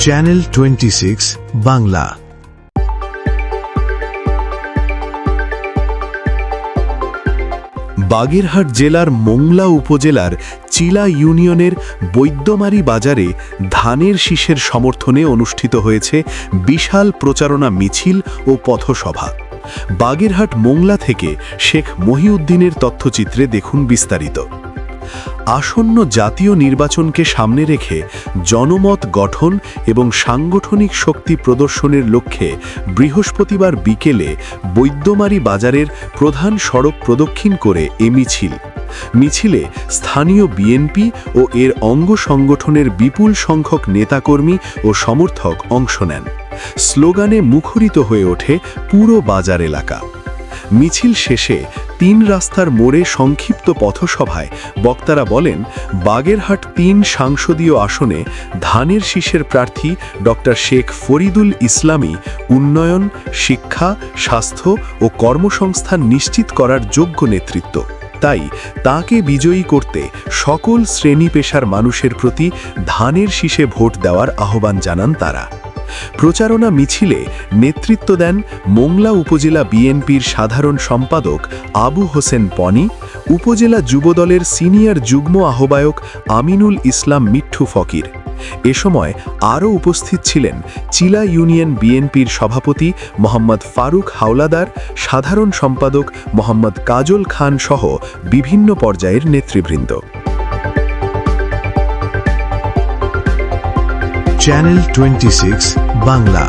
Channel 26 Bangla. Bagerhat জেলার মোংলা উপজেলার চিলা ইউনিয়নের বৈদ্যমারী বাজারে ধানের শীষের সমর্থনে অনুষ্ঠিত হয়েছে বিশাল প্রচারণা মিছিল ও পথসভা। বাগেরহাট মোংলা থেকে শেখ মহিউদ্দিনের তথ্যচিত্রে দেখুন বিস্তারিত। আসন্ন জাতীয় নির্বাচনকে সামনে রেখে জনমত গঠন এবং সাংগঠনিক শক্তি প্রদর্শনের লক্ষ্যে বৃহস্পতিবার বিকেলে বৈদ্যমারী বাজারের প্রধান সড়ক প্রদক্ষিণ করে এ মিছিলে স্থানীয় বিএনপি ও এর অঙ্গ সংগঠনের বিপুল সংখ্যক নেতাকর্মী ও সমর্থক অংশ নেন। স্লোগানে মুখরিত হয়ে ওঠে পুরো বাজার এলাকা। মিছিল শেষে 3 রাস্তার মোড়ে সংক্ষিপ্ত পথসভায় বক্তারা বলেন, বাগেরহাট 3 সংসদীয় আসনে ধানের শীষের প্রার্থী ডক্টর শেখ ফরিদুল ইসলামী উন্নয়ন, শিক্ষা, স্বাস্থ্য ও কর্মসংস্থান নিশ্চিত করার যোগ্য নেতৃত্ব। তাই তাকে বিজয়ী করতে সকল শ্রেণী পেশার মানুষের প্রতি ধানের শীষে ভোট দেওয়ার আহ্বান জানান তারা। প্রচারণা মিছিলে নেতৃত্ব দেন মোংলা উপজেলা বিএনপির সাধারণ সম্পাদক আবু হোসেন পনি, উপজেলা যুবদলের সিনিয়র যুগ্ম আহ্বায়ক আমিনুল ইসলাম মিঠু ফকির। এ সময় আরও উপস্থিত ছিলেন চিলা ইউনিয়ন বিএনপির সভাপতি মোহাম্মদ ফারুক হাওলাদার, সাধারণ সম্পাদক মোহাম্মদ কাজল খান সহ বিভিন্ন পর্যায়ের নেতৃবৃন্দ। চ্যানেল 26 বাংলা।